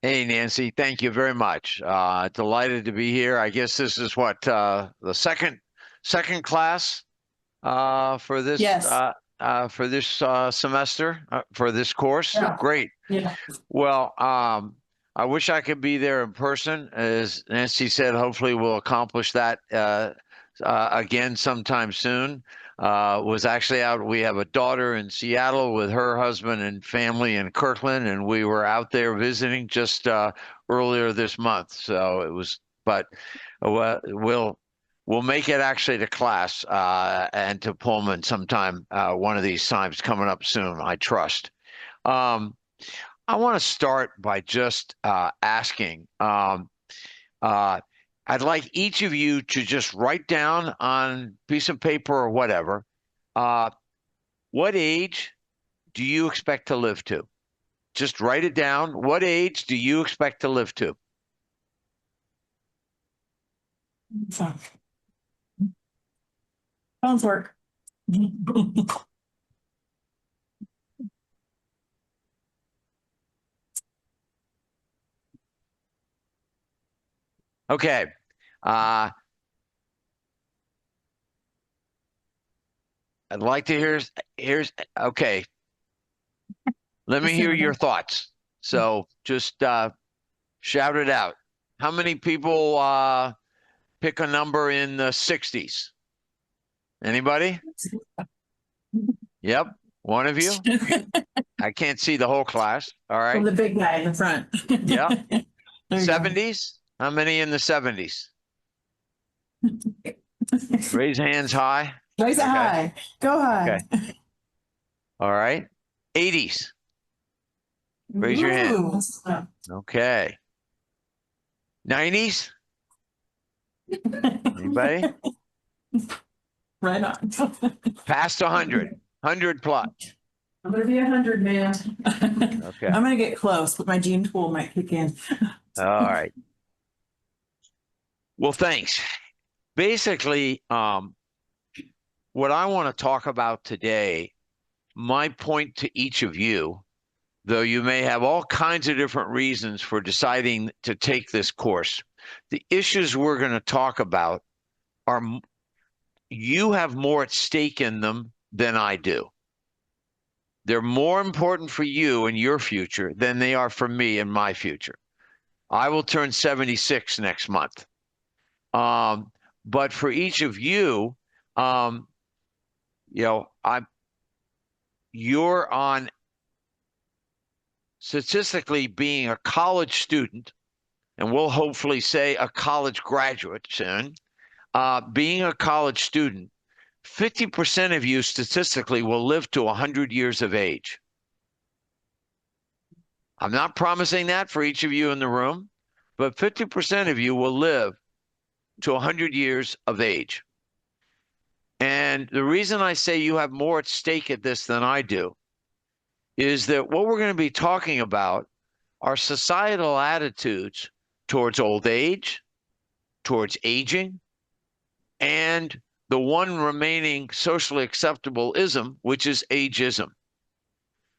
Hey, Nancy, thank you very much. Delighted to be here. I guess this is what the second class for this Yes. semester for this course. Yeah. Great. Yeah. Well, I wish I could be there in person. As Nancy said, hopefully we'll accomplish that again sometime soon. Was actually out. We have a daughter in Seattle with her husband and family in Kirkland, and we were out there visiting just earlier this month. So it was, but we'll make it actually to class and to Pullman sometime one of these times coming up soon, I trust. Um, I want to start by just asking. Uh, I'd like each of you to just write down on a piece of paper or whatever, uh, what age do you expect to live to? Just write it down. What age do you expect to live to? So, phones work. Okay. Uh, I'd like to here's okay. Let me hear your thoughts. So just shout it out. How many people pick a number in the 60s? Anybody? Yep. One of you? I can't see the whole class. All From right. the big guy in the front. Yeah. There you go. 70s? How many in the 70s? Raise hands high. Raise it Okay. high. Go high. Okay. All right. 80s. Raise your hand. Ooh. Okay. 90s? Anybody? Right on. Past 100. 100 plus. I'm gonna be 100, man. Okay. I'm gonna get close, but my gene pool might kick in. All right. Well, thanks. Basically, what I want to talk about today, my point to each of you, though you may have all kinds of different reasons for deciding to take this course, the issues we're going to talk about are you have more at stake in them than I do. They're more important for you and your future than they are for me and my future. I will turn 76 next month. But for each of you, you know, you're on statistically being a college student, and we'll hopefully say a college graduate soon. Being a college student, 50% of you statistically will live to 100 years of age. I'm not promising that for each of you in the room, but 50% of you will live to 100 years of age. And the reason I say you have more at stake at this than I do is that what we're going to be talking about are societal attitudes towards old age, towards aging, and the one remaining socially acceptable ism, which is ageism.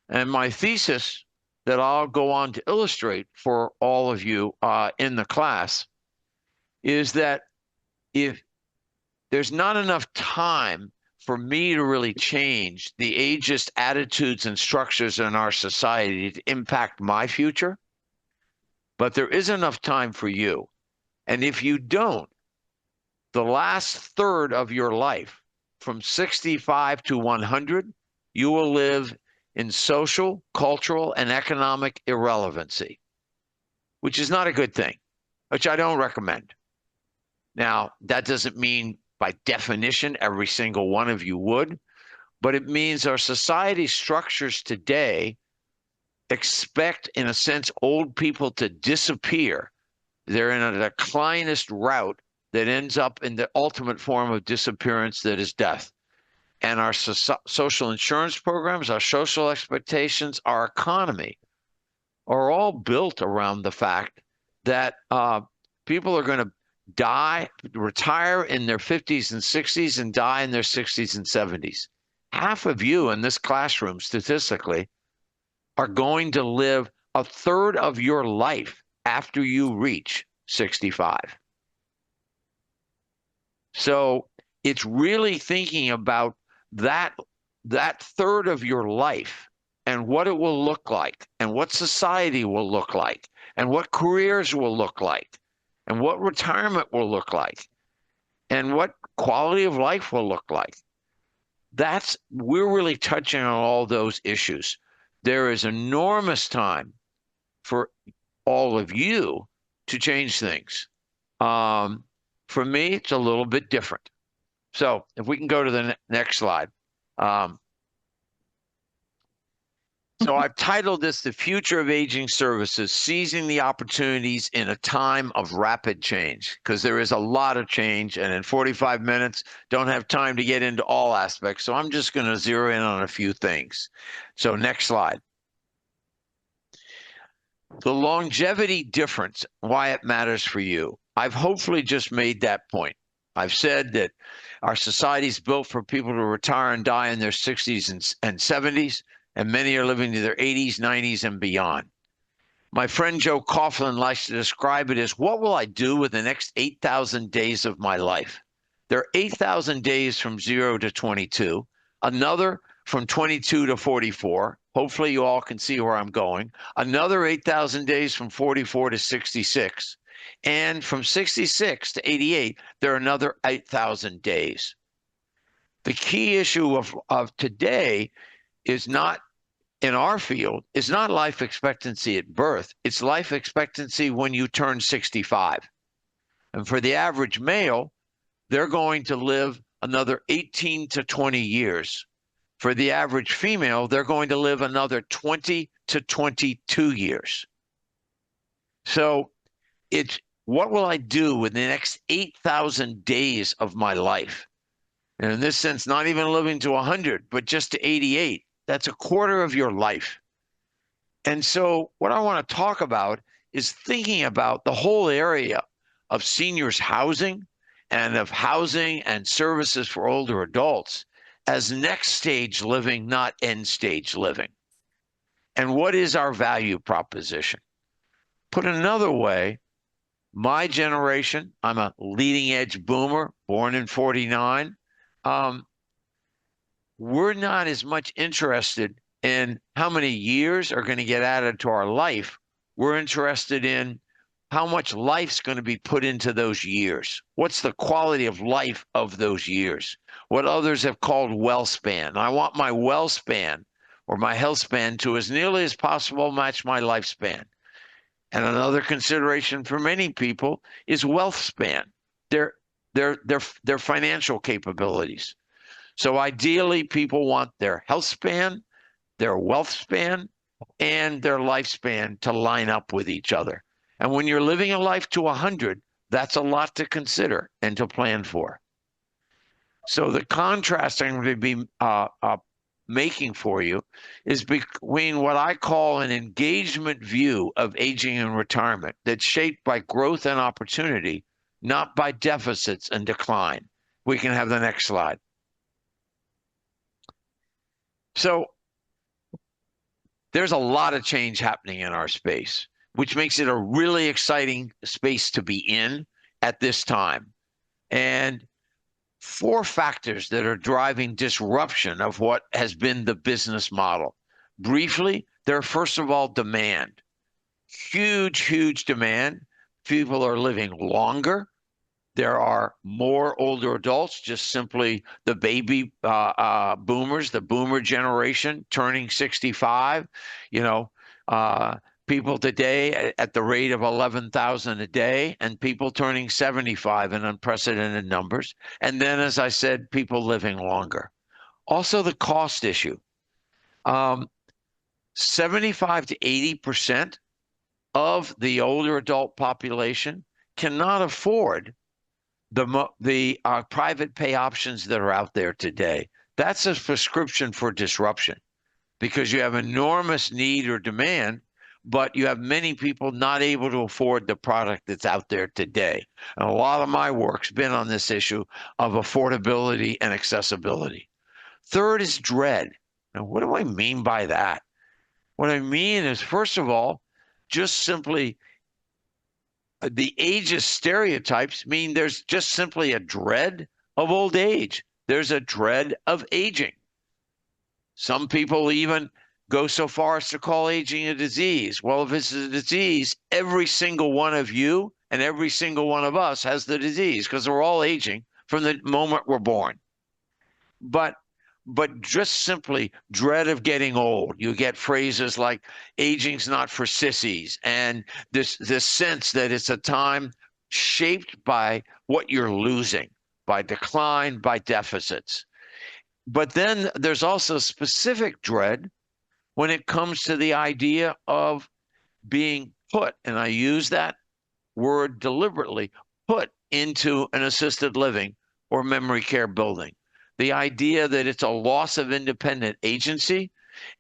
And my thesis that I'll go on to illustrate for all of you in the class is that if there's not enough time for me to really change the ageist attitudes and structures in our society to impact my future, but there is enough time for you. And if you don't, the last third of your life, from 65 to 100, you will live in social, cultural, and economic irrelevancy, which is not a good thing, which I don't recommend. Now, that doesn't mean by definition every single one of you would, but it means our society structures today expect, in a sense, old people to disappear. They're in a declinist route that ends up in the ultimate form of disappearance that is death. And our social insurance programs, our social expectations, our economy are all built around the fact that people are going to die, retire in their 50s and 60s and die in their 60s and 70s. Half of you in this classroom, statistically, are going to live a third of your life after you reach 65. So it's really thinking about that third of your life and what it will look like and what society will look like and what careers will look like and what retirement will look like and what quality of life will look like. We're really touching on all those issues. There is enormous time for all of you to change things. For me, it's a little bit different. So if we can go to the next slide. So I've titled this The Future of Aging Services, Seizing the Opportunities in a Time of Rapid Change, because there is a lot of change, and in 45 minutes, don't have time to get into all aspects. So I'm just going to zero in on a few things. So next slide. The longevity difference, why it matters for you. I've hopefully just made that point. I've said that our society is built for people to retire and die in their 60s and 70s, and many are living to their 80s, 90s, and beyond. My friend Joe Coughlin likes to describe it as, what will I do with the next 8,000 days of my life? There are 8,000 days from 0 to 22, another from 22 to 44. Hopefully you all can see where I'm going. Another 8,000 days from 44 to 66. And from 66 to 88, there are another 8,000 days. The key issue of today is not, in our field, is not life expectancy at birth. It's life expectancy when you turn 65. And for the average male, they're going to live another 18 to 20 years. For the average female, they're going to live another 20 to 22 years. So it's, what will I do with the next 8,000 days of my life? And in this sense, not even living to 100, but just to 88. That's a quarter of your life. And so what I want to talk about is thinking about the whole area of seniors housing and of housing and services for older adults as next stage living, not end stage living. And what is our value proposition? Put another way, my generation, I'm a leading edge boomer, born in 49. We're not as much interested in how many years are going to get added to our life. We're interested in how much life's going to be put into those years. What's the quality of life of those years? What others have called well span. I want my well span or my health span to, as nearly as possible, match my lifespan. And another consideration for many people is wealth span, their financial capabilities. So ideally, people want their health span, their wealth span, and their lifespan to line up with each other. And when you're living a life to 100, that's a lot to consider and to plan for. So the contrast I'm going to be making for you is between what I call an engagement view of aging and retirement that's shaped by growth and opportunity, not by deficits and decline. We can have the next slide. So there's a lot of change happening in our space, which makes it a really exciting space to be in at this time. And 4 factors that are driving disruption of what has been the business model. Briefly, there are, first of all, demand. Huge, huge demand. People are living longer. There are more older adults, just simply the baby boomers, the boomer generation turning 65. People today at the rate of 11,000 a day, and people turning 75 in unprecedented numbers. And then, as I said, people living longer. Also, the cost issue. 75 to 80% of the older adult population cannot afford the private pay options that are out there today. That's a prescription for disruption, because you have enormous need or demand, but you have many people not able to afford the product that's out there today. And a lot of my work's been on this issue of affordability and accessibility. Third is dread. Now, what do I mean by that? What I mean is, first of all, just simply the ageist stereotypes mean there's just simply a dread of old age. There's a dread of aging. Some people even go so far as to call aging a disease. Well, if it's a disease, every single one of you and every single one of us has the disease because we're all aging from the moment we're born. But just simply dread of getting old. You get phrases like aging's not for sissies, and this sense that it's a time shaped by what you're losing, by decline, by deficits. But then there's also specific dread when it comes to the idea of being put, and I use that word deliberately, put into an assisted living or memory care building. The idea that it's a loss of independent agency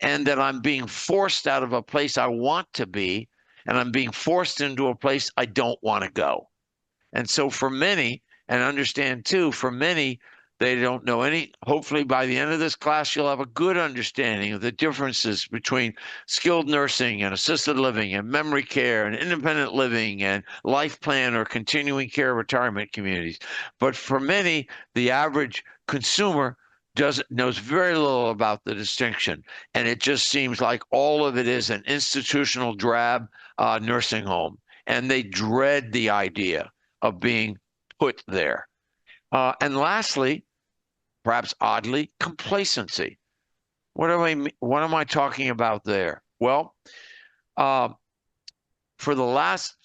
and that I'm being forced out of a place I want to be and I'm being forced into a place I don't want to go. And so for many, and understand too, for many, they don't know any. Hopefully, by the end of this class, you'll have a good understanding of the differences between skilled nursing and assisted living and memory care and independent living and life plan or continuing care retirement communities. But for many, the average consumer knows very little about the distinction. And it just seems like all of it is an institutional drab nursing home. And they dread the idea of being put there. And lastly, perhaps oddly, complacency. What am I talking about there? Well, for the last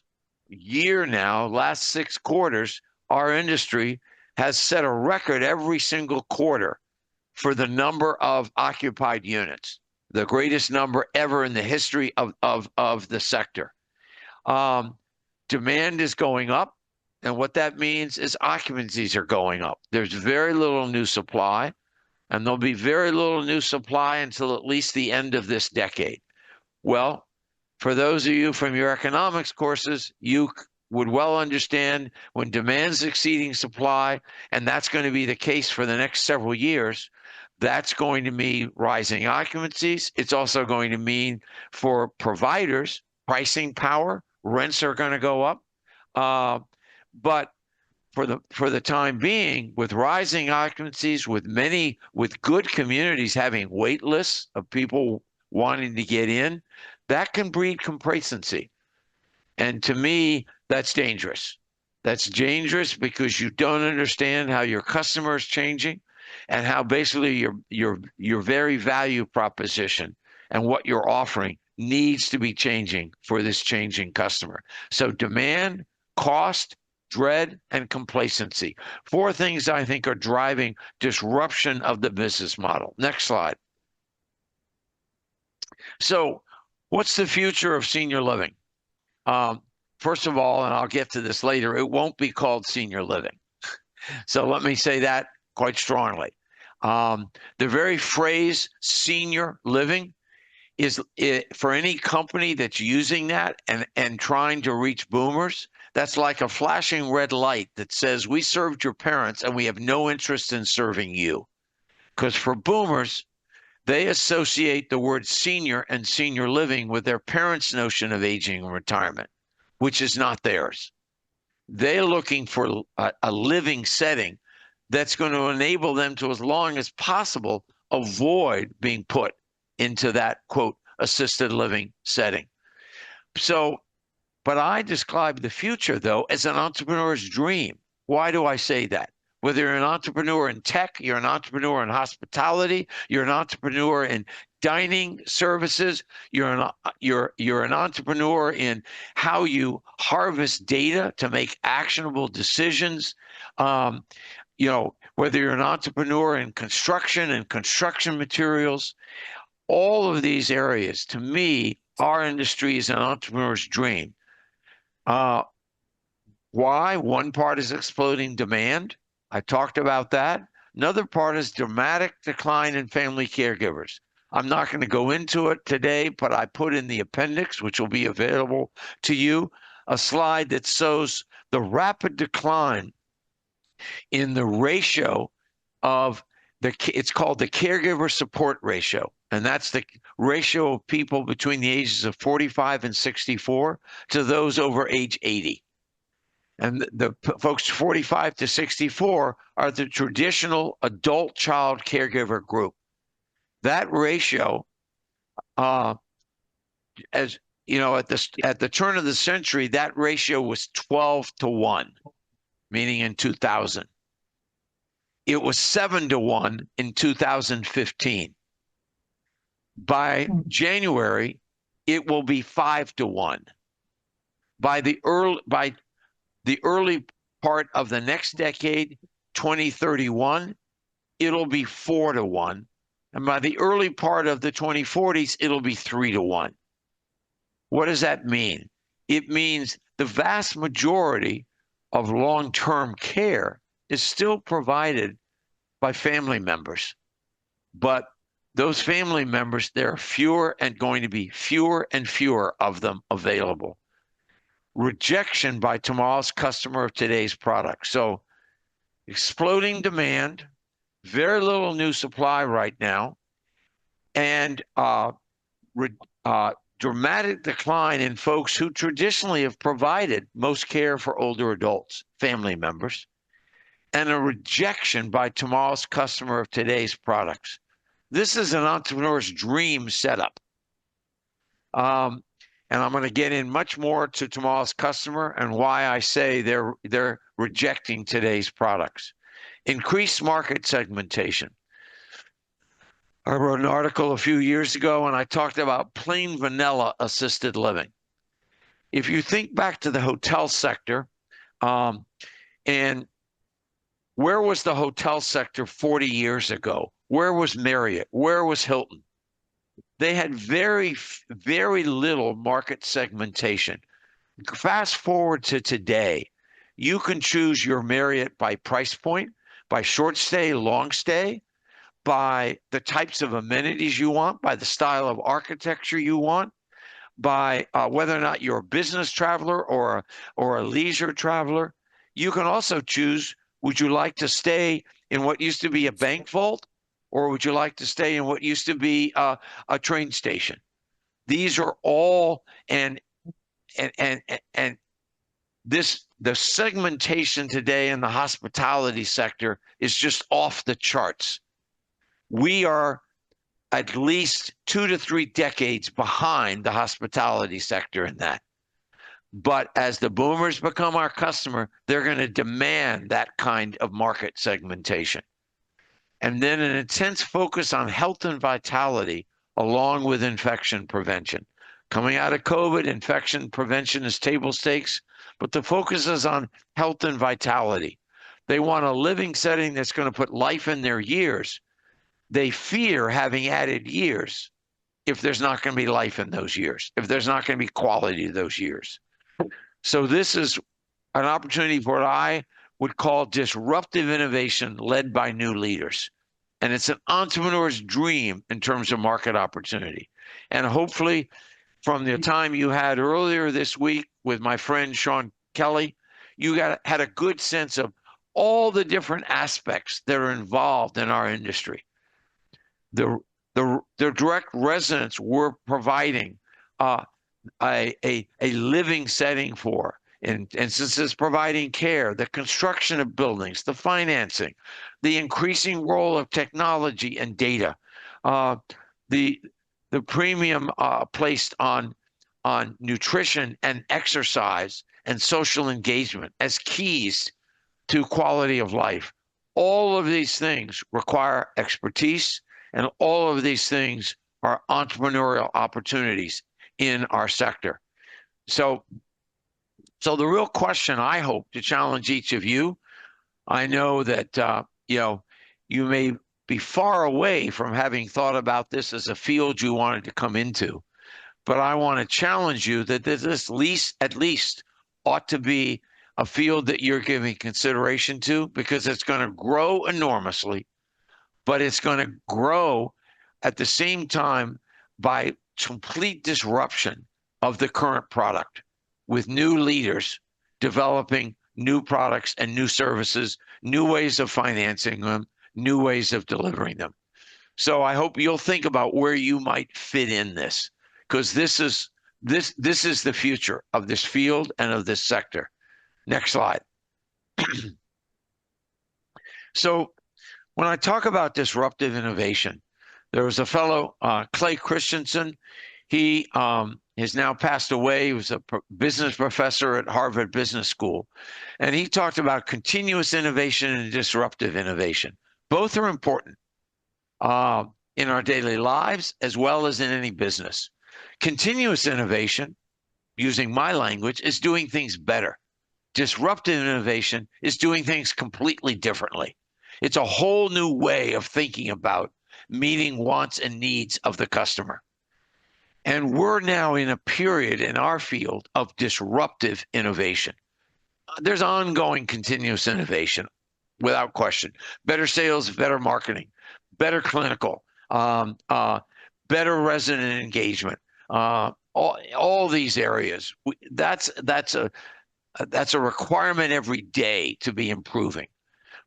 year now, last 6 quarters, our industry has set a record every single quarter for the number of occupied units, the greatest number ever in the history of the sector. Demand is going up. And what that means is occupancies are going up. There's very little new supply, and there'll be very little new supply until at least the end of this decade. Well, for those of you from your economics courses, you would well understand when demand's exceeding supply, and that's going to be the case for the next several years, that's going to mean rising occupancies. It's also going to mean for providers, pricing power, rents are going to go up. But for the time being, with rising occupancies, with good communities having wait lists of people wanting to get in, that can breed complacency. And to me, that's dangerous. That's dangerous because you don't understand how your customer is changing and how basically your very value proposition and what you're offering needs to be changing for this changing customer. So demand, cost, dread, and complacency. 4 things I think are driving disruption of the business model. Next slide. So what's the future of senior living? First of all, and I'll get to this later, it won't be called senior living. So let me say that quite strongly. The very phrase senior living is for any company that's using that and trying to reach boomers, that's like a flashing red light that says, we served your parents and we have no interest in serving you. Because for boomers, they associate the word senior and senior living with their parents' notion of aging and retirement, which is not theirs. They're looking for a living setting that's going to enable them to, as long as possible, avoid being put into that, quote, assisted living setting. So, but I describe the future, though, as an entrepreneur's dream. Why do I say that? Whether you're an entrepreneur in tech, you're an entrepreneur in hospitality, you're an entrepreneur in dining services, you're an entrepreneur in how you harvest data to make actionable decisions. You know, whether you're an entrepreneur in construction and construction materials, all of these areas, to me, our industry is an entrepreneur's dream. Why? One part is exploding demand. I talked about that. Another part is dramatic decline in family caregivers. I'm not going to go into it today, but I put in the appendix, which will be available to you, a slide that shows the rapid decline in the ratio of it's called the caregiver support ratio. And that's the ratio of people between the ages of 45 and 64 to those over age 80. And the folks 45 to 64 are the traditional adult child caregiver group. That ratio, as you know, at the turn of the century, that ratio was 12 to 1, meaning in 2000. It was 7 to 1 in 2015. By January, it will be 5 to 1. By the early part of the next decade, 2031, it'll be 4 to 1. And by the early part of the 2040s, it'll be 3 to 1. What does that mean? It means the vast majority of long-term care is still provided by family members. But those family members, there are fewer and going to be fewer and fewer of them available. Rejection by tomorrow's customer of today's product. So exploding demand, very little new supply right now, and dramatic decline in folks who traditionally have provided most care for older adults, family members, and a rejection by tomorrow's customer of today's products. This is an entrepreneur's dream setup. And I'm going to get in much more to tomorrow's customer and why I say they're rejecting today's products. Increased market segmentation. I wrote an article a few years ago and I talked about plain vanilla assisted living. If you think back to the hotel sector, and where was the hotel sector 40 years ago? Where was Marriott? Where was Hilton? They had very, very little market segmentation. Fast forward to today, you can choose your Marriott by price point, by short stay, long stay, by the types of amenities you want, by the style of architecture you want, by whether or not you're a business traveler or a leisure traveler. You can also choose, would you like to stay in what used to be a bank vault, or would you like to stay in what used to be a train station? These are all, and the segmentation today in the hospitality sector is just off the charts. We are at least 2 to 3 decades behind the hospitality sector in that. But as the boomers become our customer, they're going to demand that kind of market segmentation. And then an intense focus on health and vitality along with infection prevention. Coming out of COVID, infection prevention is table stakes, but the focus is on health and vitality. They want a living setting that's going to put life in their years. They fear having added years if there's not going to be life in those years, if there's not going to be quality to those years. So this is an opportunity for what I would call disruptive innovation led by new leaders. And it's an entrepreneur's dream in terms of market opportunity. And hopefully from the time you had earlier this week with my friend Sean Kelly, you had a good sense of all the different aspects that are involved in our industry. The direct residents we're providing a living setting for, in instances providing care, the construction of buildings, the financing, the increasing role of technology and data, the premium placed on nutrition and exercise and social engagement as keys to quality of life. All of these things require expertise, and all of these things are entrepreneurial opportunities in our sector. So the real question I hope to challenge each of you, I know that you may be far away from having thought about this as a field you wanted to come into, but I want to challenge you that this at least ought to be a field that you're giving consideration to, because it's going to grow enormously, but it's going to grow at the same time by complete disruption of the current product, with new leaders developing new products and new services, new ways of financing them, new ways of delivering them. So I hope you'll think about where you might fit in this, because this is the future of this field and of this sector. Next slide. So when I talk about disruptive innovation, there was a fellow, Clay Christensen. He has now passed away. He was a business professor at Harvard Business School. And he talked about continuous innovation and disruptive innovation. Both are important in our daily lives as well as in any business. Continuous innovation, using my language, is doing things better. Disruptive innovation is doing things completely differently. It's a whole new way of thinking about meeting wants and needs of the customer. And we're now in a period in our field of disruptive innovation. There's ongoing continuous innovation, without question. Better sales, better marketing, better clinical, better resident engagement, all these areas. That's a requirement every day to be improving.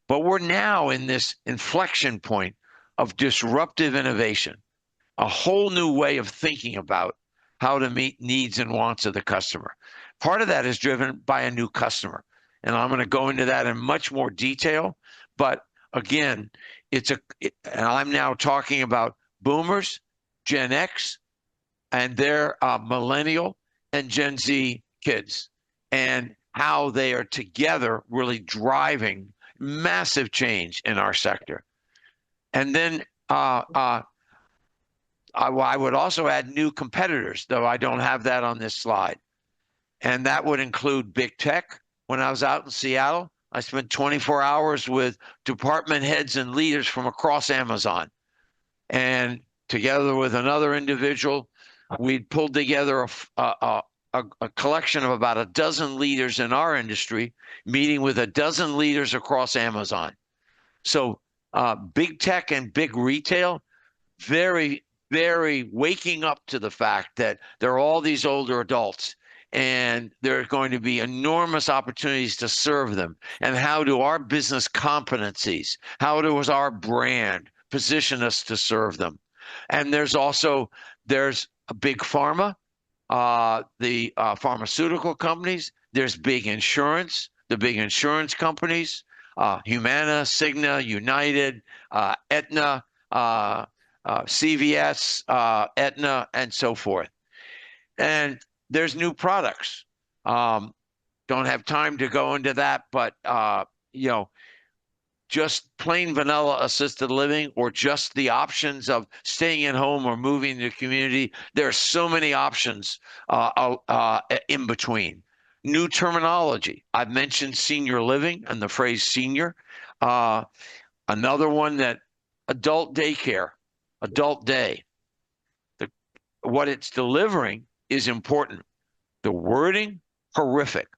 But we're now in this inflection point of disruptive innovation, a whole new way of thinking about how to meet needs and wants of the customer. Part of that is driven by a new customer. And I'm going to go into that in much more detail. But again, and I'm now talking about boomers, Gen X, and their millennial and Gen Z kids, and how they are together really driving massive change in our sector. And then I would also add new competitors, though I don't have that on this slide. And that would include big tech. When I was out in Seattle, I spent 24 hours with department heads and leaders from across Amazon. And together with another individual, we'd pulled together a collection of about a dozen leaders in our industry, meeting with a dozen leaders across Amazon. So big tech and big retail, very, very waking up to the fact that there are all these older adults and there are going to be enormous opportunities to serve them. And how do our business competencies, how does our brand position us to serve them? And there's a big pharma, the pharmaceutical companies. There's big insurance, the big insurance companies, Humana, Cigna, United, Aetna, CVS, Aetna, and so forth. And there's new products. Don't have time to go into that, but just plain vanilla assisted living, or just the options of staying at home or moving to the community. There are so many options in between. New terminology. I've mentioned senior living and the phrase senior. Another one, that adult daycare, adult day. What it's delivering is important. The wording, horrific.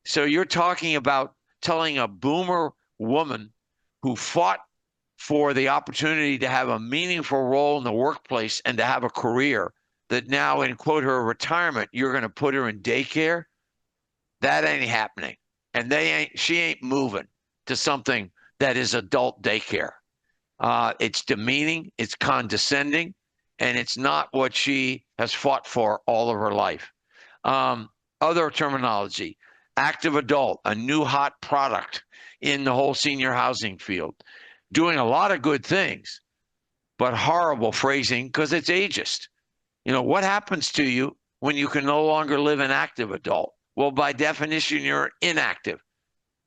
So you're talking about telling a boomer woman who fought for the opportunity to have a meaningful role in the workplace and to have a career, that now, in quote, her retirement, you're going to put her in daycare. That ain't happening. And she ain't moving to something that is adult daycare. It's demeaning, it's condescending, and it's not what she has fought for all of her life. Other terminology, active adult, a new hot product in the whole senior housing field, doing a lot of good things, but horrible phrasing because it's ageist. What happens to you when you can no longer live an active adult? Well, by definition, you're inactive.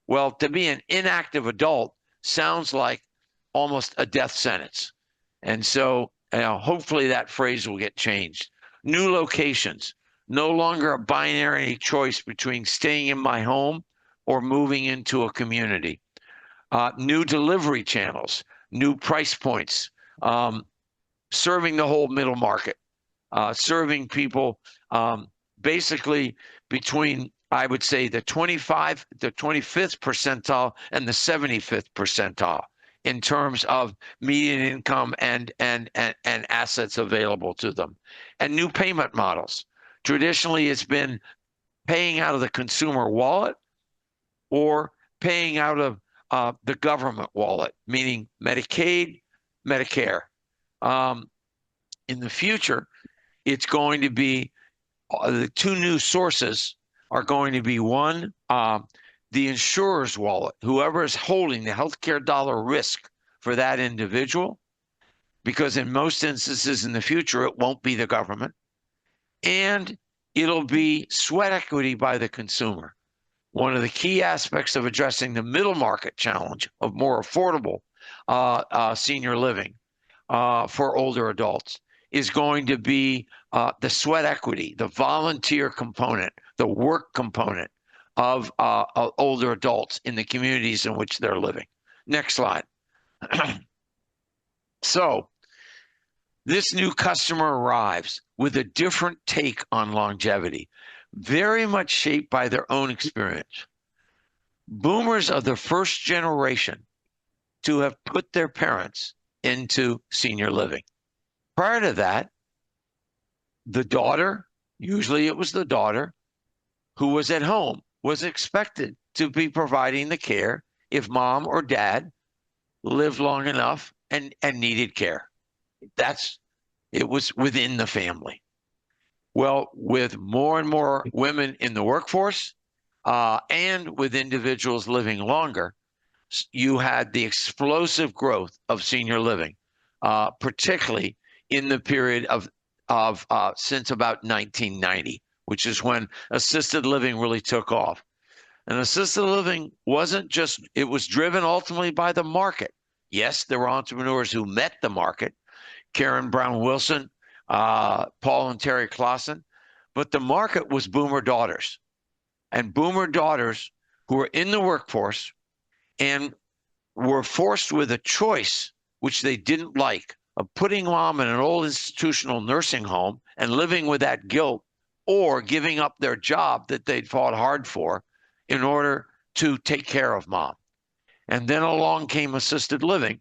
Well, to be an inactive adult sounds like almost a death sentence. And so hopefully that phrase will get changed. New locations, no longer a binary choice between staying in my home or moving into a community. New delivery channels, new price points, serving the whole middle market, serving people basically between, I would say, the 25th percentile and the 75th percentile in terms of median income and assets available to them. And new payment models. Traditionally, it's been paying out of the consumer wallet or paying out of the government wallet, meaning Medicaid, Medicare. In the future, it's going to be the two new sources are going to be one, the insurer's wallet, whoever is holding the healthcare dollar risk for that individual, because in most instances in the future, it won't be the government, and it'll be sweat equity by the consumer. One of the key aspects of addressing the middle market challenge of more affordable senior living for older adults is going to be the sweat equity, the volunteer component, the work component of older adults in the communities in which they're living. Next slide. So this new customer arrives with a different take on longevity, very much shaped by their own experience. Boomers are the first generation to have put their parents into senior living. Prior to that, the daughter, usually it was the daughter, who was at home, was expected to be providing the care if mom or dad lived long enough and needed care. It was within the family. Well, with more and more women in the workforce and with individuals living longer, you had the explosive growth of senior living, particularly in the period of since about 1990, which is when assisted living really took off. And assisted living wasn't just, it was driven ultimately by the market. Yes, there were entrepreneurs who met the market, Karen Brown Wilson, Paul and Terry Clausen, but the market was boomer daughters. And boomer daughters who were in the workforce and were forced with a choice, which they didn't like, of putting mom in an old institutional nursing home and living with that guilt, or giving up their job that they'd fought hard for in order to take care of mom. And then along came assisted living,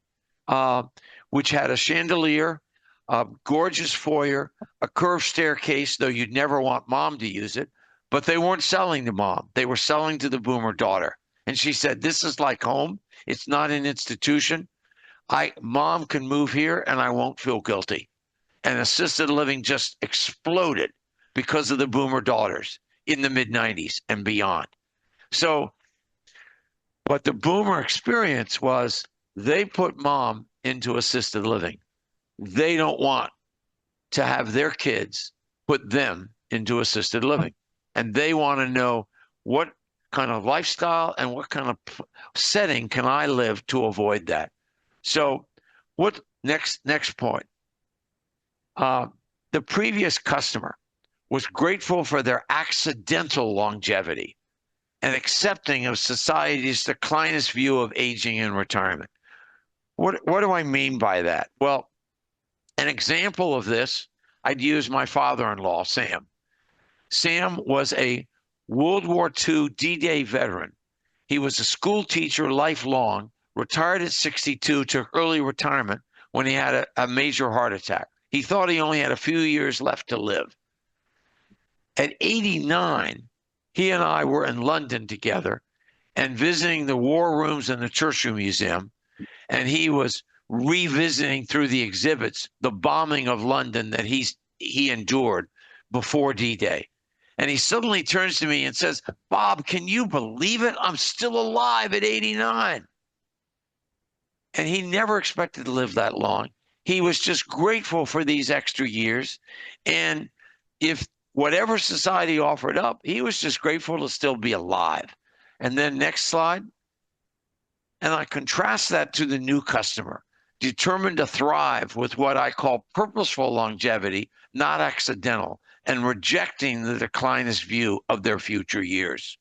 which had a chandelier, a gorgeous foyer, a curved staircase, though you'd never want mom to use it. But they weren't selling to mom. They were selling to the boomer daughter. And she said, this is like home. It's not an institution. Mom can move here and I won't feel guilty. And assisted living just exploded because of the boomer daughters in the mid-90s and beyond. So what the boomer experience was, they put mom into assisted living. They don't want to have their kids put them into assisted living. And they want to know what kind of lifestyle and what kind of setting can I live to avoid that. So what next point? The previous customer was grateful for their accidental longevity and accepting of society's declinist view of aging and retirement. What do I mean by that? Well, an example of this, I'd use my father-in-law, Sam. Sam was a World War II D-Day veteran. He was a school teacher lifelong, retired at 62, took early retirement when he had a major heart attack. He thought he only had a few years left to live. At 89, he and I were in London together and visiting the war rooms in the Churchill Museum, and he was revisiting through the exhibits the bombing of London that he endured before D-Day. And he suddenly turns to me and says, Bob, can you believe it? I'm still alive at 89. And he never expected to live that long. He was just grateful for these extra years. And if whatever society offered up, he was just grateful to still be alive. And then next slide. And I contrast that to the new customer, determined to thrive with what I call purposeful longevity, not accidental, and rejecting the declinist view of their future years.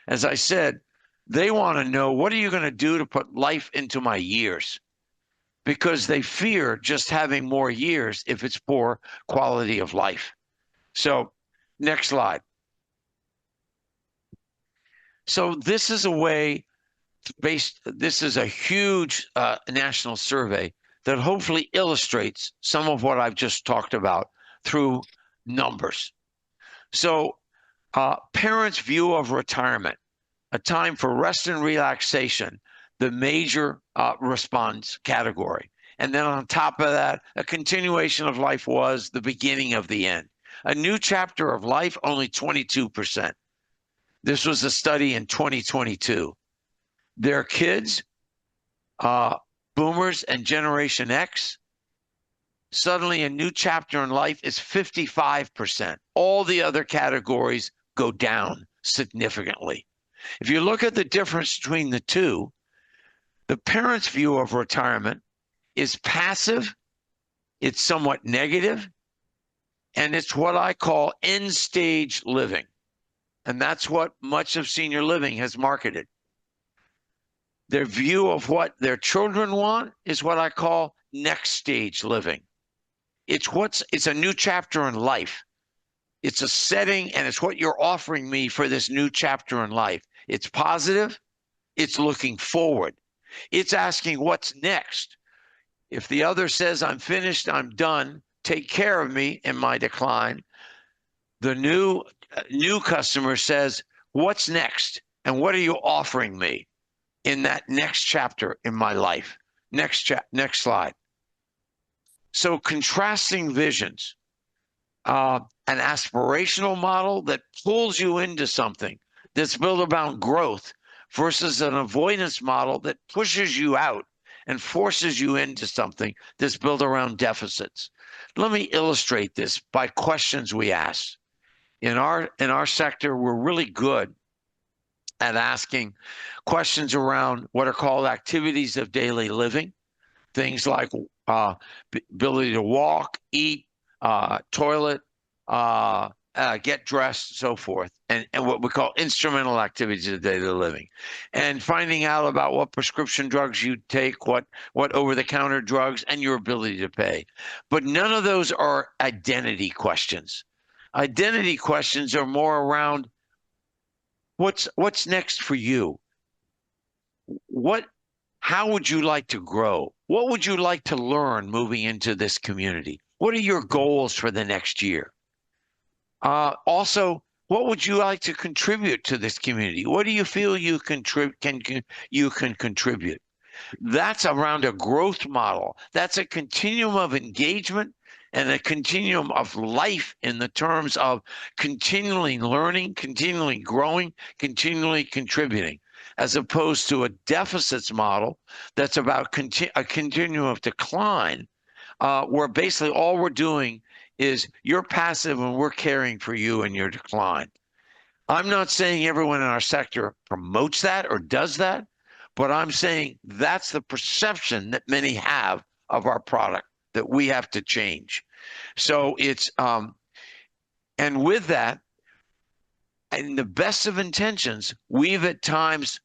As I said, they want to know, what are you going to do to put life into my years? Because they fear just having more years if it's poor quality of life. So next slide. So this is a way this is a huge national survey that hopefully illustrates some of what I've just talked about through numbers. So parents' view of retirement, a time for rest and relaxation, the major response category. And then on top of that, a continuation of life was the beginning of the end. A new chapter of life, only 22%. This was a study in 2022. Their kids, boomers and Generation X, suddenly a new chapter in life is 55%. All the other categories go down significantly. If you look at the difference between the two, the parents' view of retirement is passive, it's somewhat negative, and it's what I call end stage living. And that's what much of senior living has marketed. Their view of what their children want is what I call next stage living. It's a new chapter in life. It's a setting, and it's what you're offering me for this new chapter in life. It's positive. It's looking forward. It's asking what's next. If the other says, I'm finished, I'm done, take care of me in my decline, the new customer says, what's next? And what are you offering me in that next chapter in my life? Next slide. So contrasting visions, an aspirational model that pulls you into something that's built around growth versus an avoidance model that pushes you out and forces you into something that's built around deficits. Let me illustrate this by questions we ask. In our sector, we're really good at asking questions around what are called activities of daily living, things like ability to walk, eat, toilet, get dressed, so forth, and what we call instrumental activities of daily living, and finding out about what prescription drugs you take, what over-the-counter drugs, and your ability to pay. But none of those are identity questions. Identity questions are more around what's next for you. How would you like to grow? What would you like to learn moving into this community? What are your goals for the next year? Also, what would you like to contribute to this community? What do you feel you can contribute? That's around a growth model. That's a continuum of engagement and a continuum of life in the terms of continually learning, continually growing, continually contributing, as opposed to a deficits model that's about a continuum of decline, where basically all we're doing is you're passive and we're caring for you in your decline. I'm not saying everyone in our sector promotes that or does that, but I'm saying that's the perception that many have of our product that we have to change. So it's, and with that, in the best of intentions, we've at times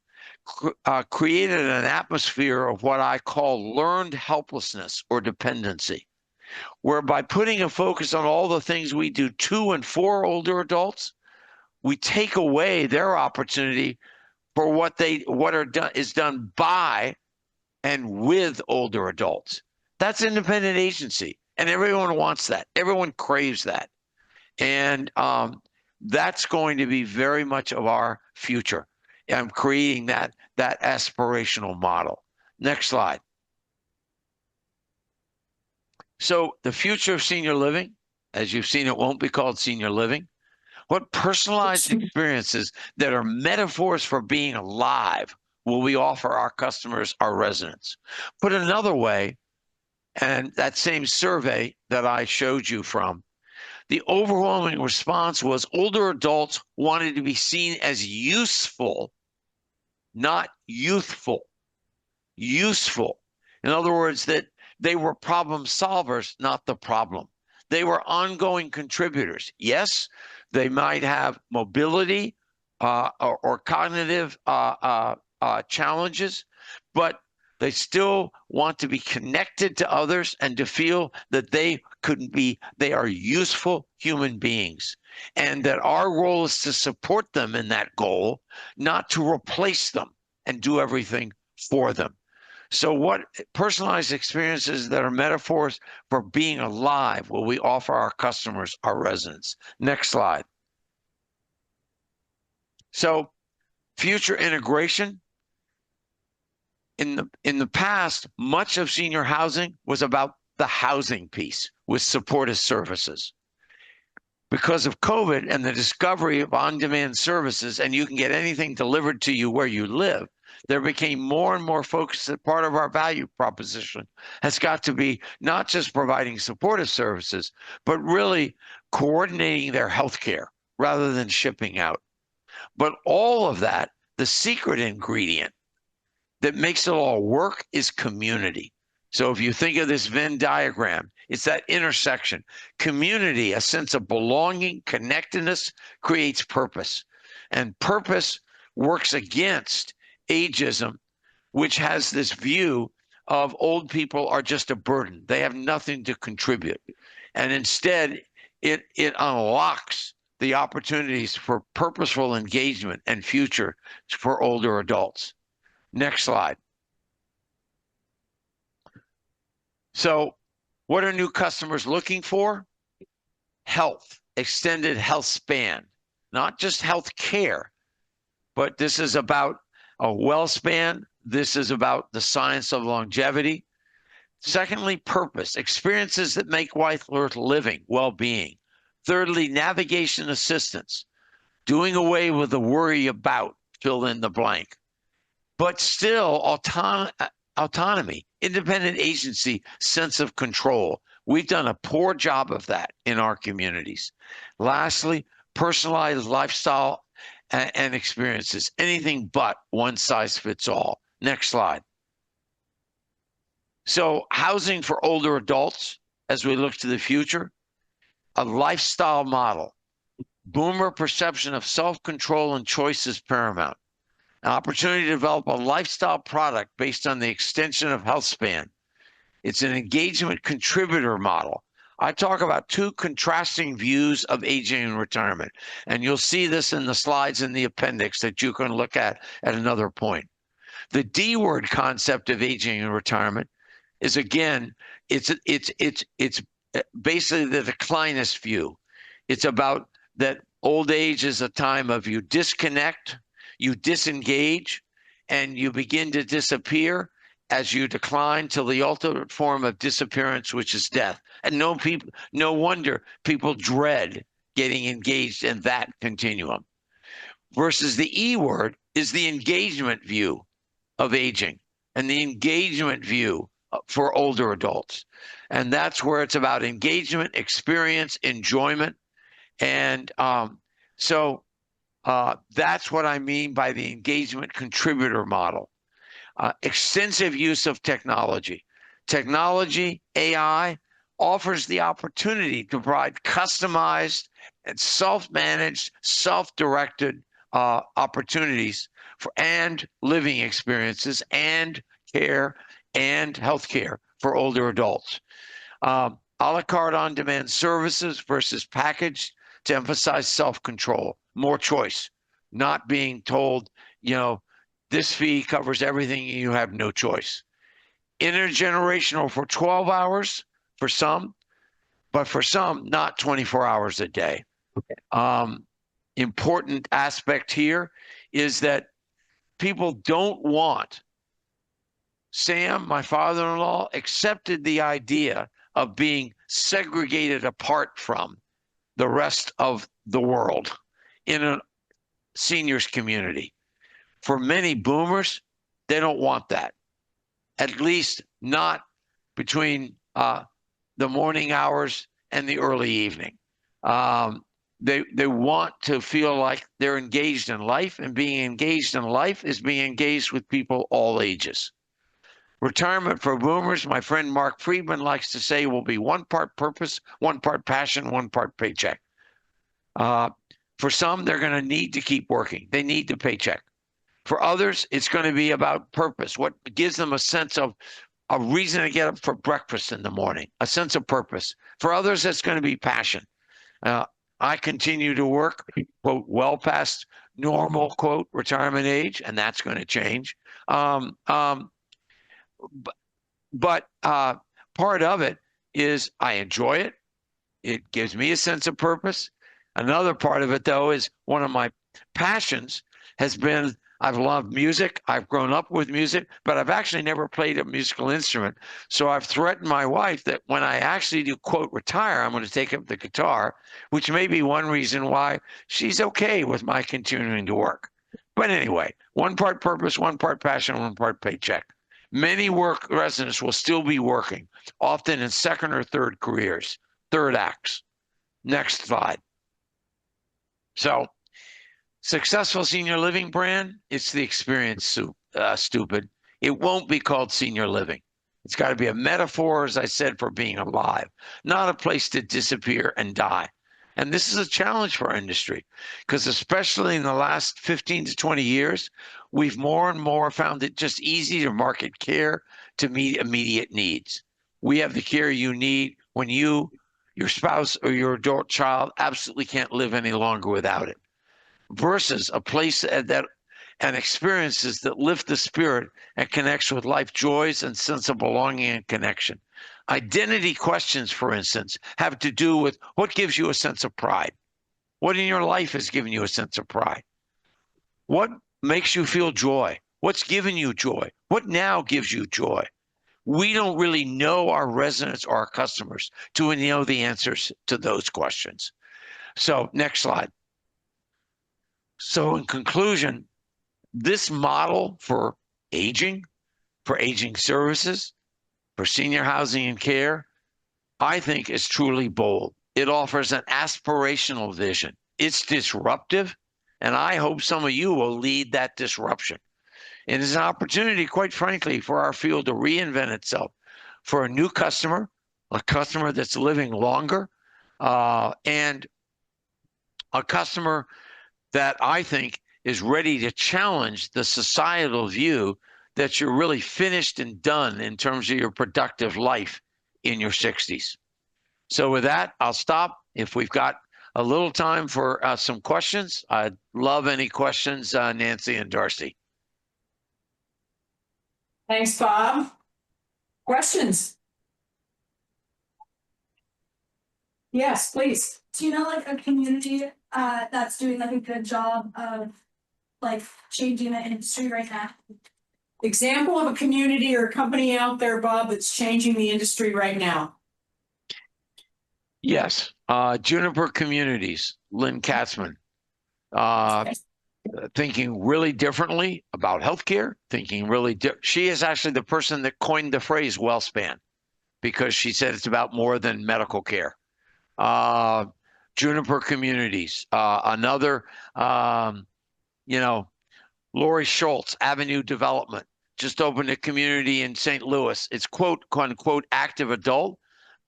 created an atmosphere of what I call learned helplessness or dependency, where by putting a focus on all the things we do to and for older adults, we take away their opportunity for what is done by and with older adults. That's independent agency, and everyone wants that. Everyone craves that, and that's going to be very much of our future. I'm creating that aspirational model. Next slide. So the future of senior living, as you've seen, it won't be called senior living. What personalized experiences that are metaphors for being alive will we offer our customers, our residents? Put another way, and that same survey that I showed you from, the overwhelming response was older adults wanted to be seen as useful, not youthful. Useful. In other words, that they were problem solvers, not the problem. They were ongoing contributors. Yes, they might have mobility or cognitive challenges, but they still want to be connected to others and to feel that they are useful human beings, and that our role is to support them in that goal, not to replace them and do everything for them. So what personalized experiences that are metaphors for being alive will we offer our customers, our residents? Next slide. So future integration. in the past, much of senior housing was about the housing piece with supportive services. Because of COVID and the discovery of on-demand services, and you can get anything delivered to you where you live, there became more and more focus that part of our value proposition has got to be not just providing supportive services, but really coordinating their healthcare rather than shipping out. But all of that, the secret ingredient that makes it all work is community. So if you think of this Venn diagram, it's that intersection. Community, a sense of belonging, connectedness, creates purpose. And purpose works against ageism, which has this view of old people are just a burden. They have nothing to contribute. And instead, it unlocks the opportunities for purposeful engagement and future for older adults. Next slide. So what are new customers looking for? Health, extended health span, not just health care, but this is about a well span. This is about the science of longevity. Secondly, purpose, experiences that make life worth living, well-being. Thirdly, navigation assistance, doing away with the worry about, fill in the blank. But still autonomy, independent agency, sense of control. We've done a poor job of that in our communities. Lastly, personalized lifestyle and experiences, anything but one size fits all. Next slide. So housing for older adults, as we look to the future, a lifestyle model. Boomer perception of self-control and choice is paramount. An opportunity to develop a lifestyle product based on the extension of health span. It's an engagement contributor model. I talk about two contrasting views of aging and retirement, and you'll see this in the slides in the appendix that you can look at another point. The D word concept of aging and retirement is, again, it's basically the declinist view. It's about that old age is a time of you disconnect, you disengage, and you begin to disappear as you decline till the ultimate form of disappearance, which is death. And no wonder people dread getting engaged in that continuum. Versus the E word is the engagement view of aging and the engagement view for older adults. And that's where it's about engagement, experience, enjoyment. And so that's what I mean by the engagement contributor model. Extensive use of technology. Technology, AI, offers the opportunity to provide customized and self-managed, self-directed opportunities and living experiences and care and healthcare for older adults. A la carte on-demand services versus packaged to emphasize self-control, more choice, not being told, this fee covers everything, you have no choice. Intergenerational for 12 hours for some, but for some, not 24 hours a day. Okay. Important aspect here is that people don't want, Sam, my father-in-law, accepted the idea of being segregated apart from the rest of the world in a seniors community. For many boomers, they don't want that, at least not between the morning hours and the early evening. They want to feel like they're engaged in life, and being engaged in life is being engaged with people all ages. Retirement for boomers, my friend Mark Friedman likes to say, will be one part purpose, one part passion, one part paycheck. For some, they're going to need to keep working. They need the paycheck. For others, it's going to be about purpose, what gives them a sense of a reason to get up for breakfast in the morning, a sense of purpose. For others, it's going to be passion. I continue to work, quote, well past normal, quote, retirement age, and that's going to change. But part of it is I enjoy it. It gives me a sense of purpose. Another part of it, though, is one of my passions has been I've loved music. I've grown up with music, but I've actually never played a musical instrument. So I've threatened my wife that when I actually do, quote, retire, I'm going to take up the guitar, which may be one reason why she's okay with my continuing to work. But anyway, one part purpose, one part passion, one part paycheck. Many work residents will still be working, often in second or third careers, third acts. Next slide. So, successful senior living brand, it's the experience, stupid. It won't be called senior living. It's got to be a metaphor, as I said, for being alive, not a place to disappear and die. And this is a challenge for our industry because, especially in the last 15 to 20 years, we've more and more found it just easy to market care to meet immediate needs. We have the care you need when you, your spouse, or your adult child absolutely can't live any longer without it, versus a place that and experiences that lift the spirit and connects with life joys and sense of belonging and connection. Identity questions, for instance, have to do with what gives you a sense of pride. What in your life has given you a sense of pride? What makes you feel joy? What's given you joy? What now gives you joy? We don't really know our residents or our customers to know the answers to those questions. So next slide. So in conclusion, this model for aging services, for senior housing and care, I think is truly bold. It offers an aspirational vision. It's disruptive, and I hope some of you will lead that disruption. It is an opportunity, quite frankly, for our field to reinvent itself for a new customer, a customer that's living longer, and a customer that I think is ready to challenge the societal view that you're really finished and done in terms of your productive life in your 60s. So with that, I'll stop. If we've got a little time for some questions, I'd love any questions, Nancy and Darcy. Thanks, Bob. Questions? Yes, please. Do you know like a community that's doing like a good job of like changing the industry right now? Example of a community or company out there, Bob, that's changing the industry right now. Yes, Juniper Communities, Lynn Katzman, thinking really differently about healthcare, thinking really, she is actually the person that coined the phrase WellSpan because she said it's about more than medical care. Juniper Communities, another, Lori Schultz, Avenue Development, just opened a community in St. Louis. It's quote unquote active adult,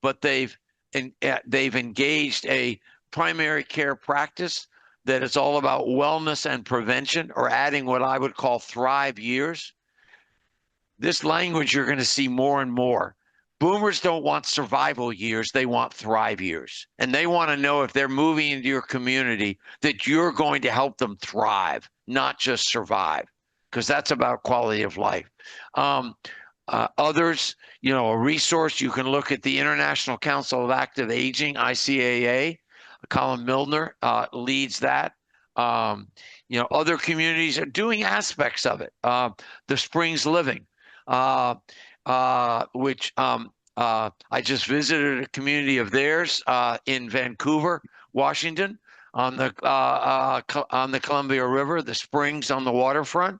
but they've engaged a primary care practice that is all about wellness and prevention, or adding what I would call thrive years. This language you're going to see more and more. Boomers don't want survival years, they want thrive years. And they want to know if they're moving into your community that you're going to help them thrive, not just survive, because that's about quality of life. Others, a resource, you can look at the International Council of Active Aging, ICAA. Colin Milner leads that. Other communities are doing aspects of it. The Springs Living, which I just visited a community of theirs in Vancouver, Washington, on the Columbia River, the Springs on the waterfront.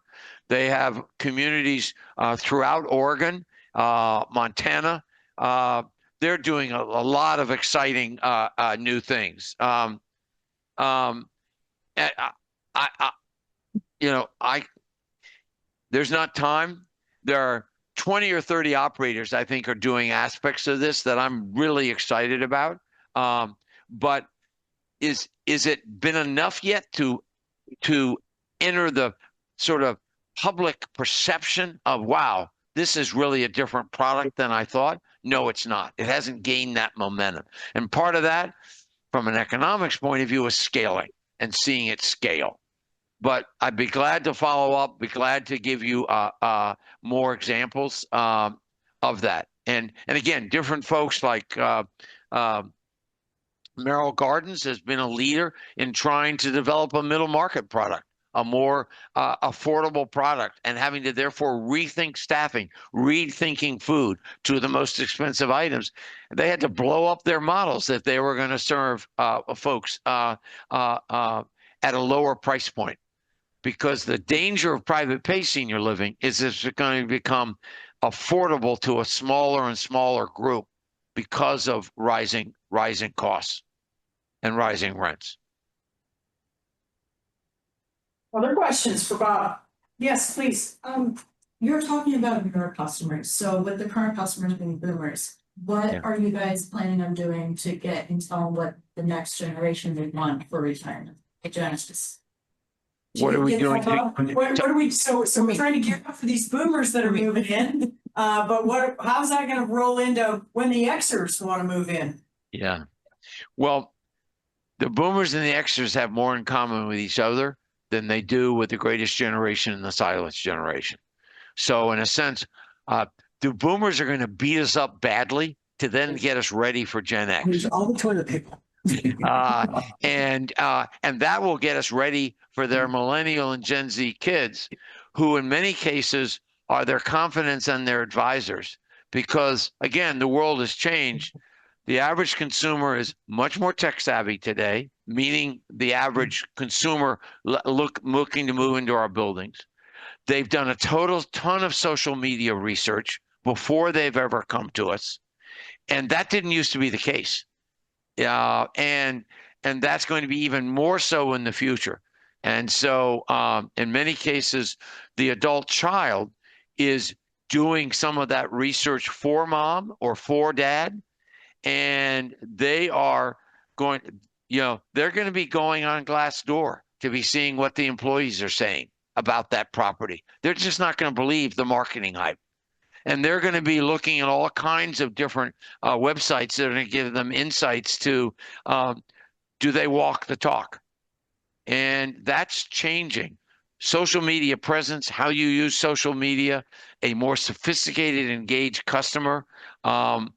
They have communities throughout Oregon, Montana. They're doing a lot of exciting new things. There's not time. There are 20 or 30 operators I think are doing aspects of this that I'm really excited about. But is it been enough yet to enter the sort of public perception of, wow, this is really a different product than I thought? No, it's not. It hasn't gained that momentum. And part of that, from an economics point of view, is scaling and seeing it scale. But I'd be glad to follow up, be glad to give you more examples of that. And again, different folks like Merrill Gardens has been a leader in trying to develop a middle market product. a more affordable product, and having to therefore rethink staffing, rethinking food to the most expensive items. They had to blow up their models if they were going to serve folks at a lower price point. Because the danger of private pay senior living is it's going to become affordable to a smaller and smaller group because of rising costs and rising rents. Other questions for Bob? Yes, please. You're talking about your customers, so with the current customers being boomers, what Yeah. are you guys planning on doing to get and tell them what the next generation would want for retirement? Genesis. What are we doing? What are we, so we're trying to gear up for these boomers that are moving in, but how's that gonna roll into when the Xers wanna move in? Yeah. Well, the boomers and the Xers have more in common with each other than they do with the greatest generation and the silence generation. So in a sense, the boomers are going to beat us up badly to then get us ready for Gen X. All the toilet paper. And that will get us ready for their millennial and Gen Z kids, who in many cases are their confidants and their advisors. Because again, the world has changed. The average consumer is much more tech savvy today, meaning the average consumer looking to move into our buildings. They've done a ton of social media research before they've ever come to us. And that didn't used to be the case. And that's going to be even more so in the future. And so in many cases, the adult child is doing some of that research for mom or for dad. And they are going, they're going to be going on Glassdoor to be seeing what the employees are saying about that property. They're just not going to believe the marketing hype. And they're going to be looking at all kinds of different websites that are going to give them insights to, do they walk the talk? And that's changing. Social media presence, how you use social media, a more sophisticated, engaged customer. As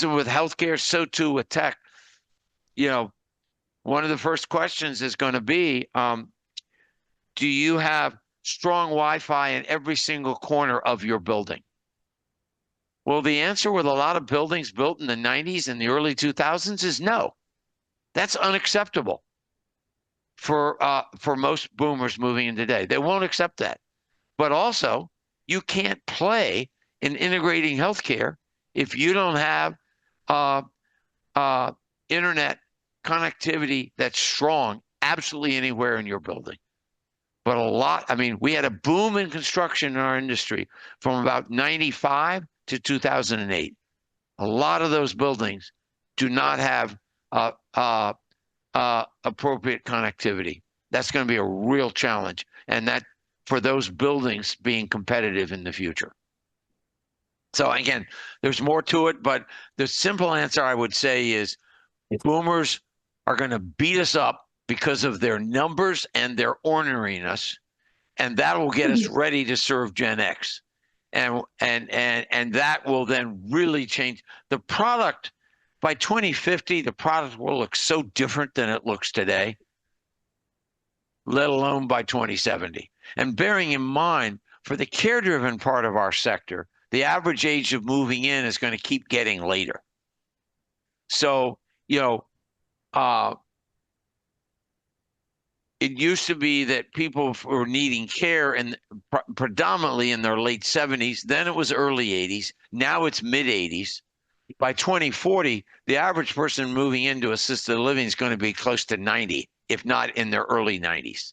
with healthcare, so too with tech. One of the first questions is going to be, do you have strong Wi-Fi in every single corner of your building? Well, the answer with a lot of buildings built in the 90s and the early 2000s is no. That's unacceptable for most boomers moving in today. They won't accept that. But also, you can't play in integrating healthcare if you don't have internet connectivity that's strong absolutely anywhere in your building. But we had a boom in construction in our industry from about 95 to 2008. A lot of those buildings do not have appropriate connectivity. That's going to be a real challenge, and that for those buildings being competitive in the future. So again, there's more to it, but the simple answer I would say is boomers are going to beat us up because of their numbers and their orneriness, and that will get us ready to serve Gen X. And that will then really change the product. By 2050, the product will look so different than it looks today, let alone by 2070. And bearing in mind, for the care-driven part of our sector, the average age of moving in is going to keep getting later. So, it used to be that people were needing care predominantly in their late 70s. Then it was early 80s. Now it's mid 80s. By 2040, the average person moving into assisted living is going to be close to 90, if not in their early 90s.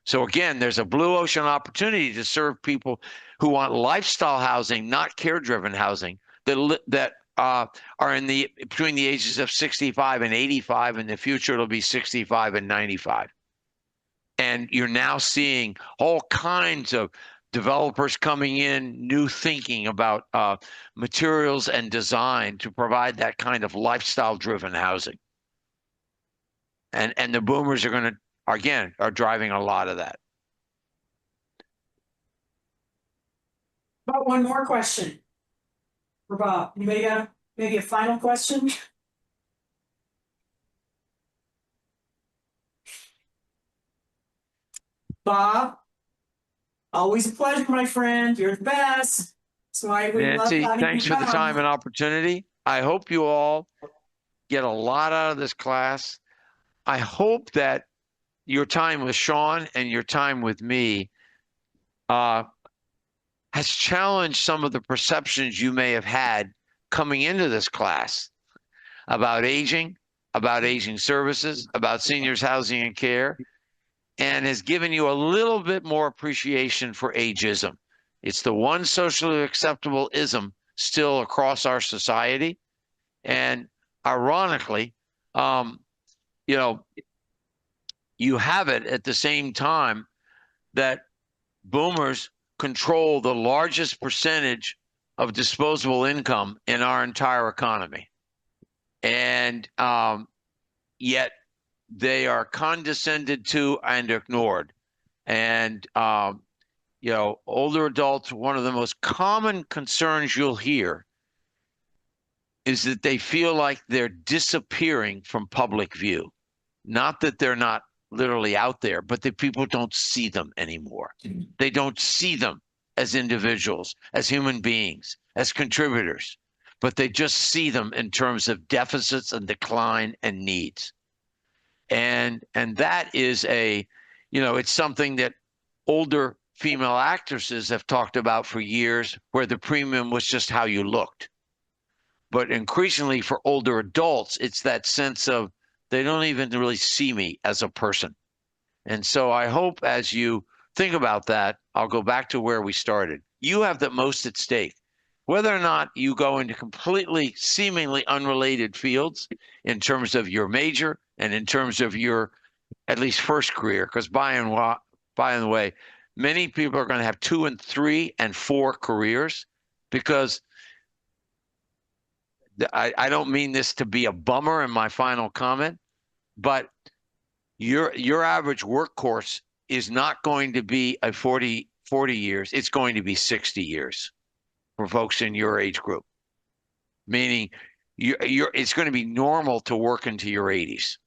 So again, there's a blue ocean opportunity to serve people who want lifestyle housing, not care-driven housing, that are between the ages of 65 and 85. In the future, it'll be 65 and 95. And you're now seeing all kinds of developers coming in, new thinking about materials and design to provide that kind of lifestyle-driven housing. And the boomers are driving a lot of that. About one more question for Bob. Anybody got maybe a final question? Bob, always a pleasure, my friend. You're the best. That's why we love Nancy, having thanks you for the time come. and opportunity. I hope you all get a lot out of this class. I hope that your time with Sean and your time with me has challenged some of the perceptions you may have had coming into this class about aging services, about seniors housing and care, and has given you a little bit more appreciation for ageism. It's the one socially acceptable ism still across our society. And ironically, you know, you have it at the same time that boomers control the largest percentage of disposable income in our entire economy. And yet they are condescended to and ignored. And, older adults, one of the most common concerns you'll hear is that they feel like they're disappearing from public view. Not that they're not literally out there, but that people don't see them anymore. They don't see them as individuals, as human beings, as contributors, but they just see them in terms of deficits and decline and needs. And that is it's something that older female actresses have talked about for years, where the premium was just how you looked. But increasingly for older adults, it's that sense of they don't even really see me as a person. And so I hope as you think about that, I'll go back to where we started. You have the most at stake. Whether or not you go into completely seemingly unrelated fields in terms of your major and in terms of your at least first career, because by the way, many people are going to have 2 and 3 and 4 careers, because I don't mean this to be a bummer in my final comment, but your average work course is not going to be a 40 years. It's going to be 60 years for folks in your age group, meaning it's going to be normal to work into your 80s,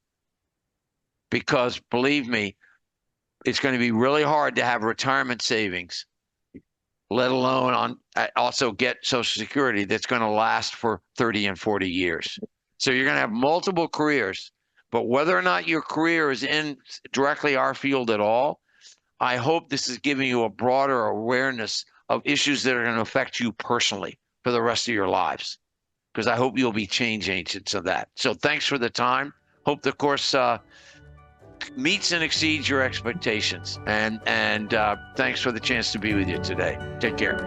because believe me, it's going to be really hard to have retirement savings, let alone also get Social Security that's going to last for 30 and 40 years. So you're going to have multiple careers, but whether or not your career is in directly our field at all, I hope this is giving you a broader awareness of issues that are going to affect you personally for the rest of your lives, because I hope you'll be change agents of that. So thanks for the time. Hope the course meets and exceeds your expectations. And thanks for the chance to be with you today. Take care.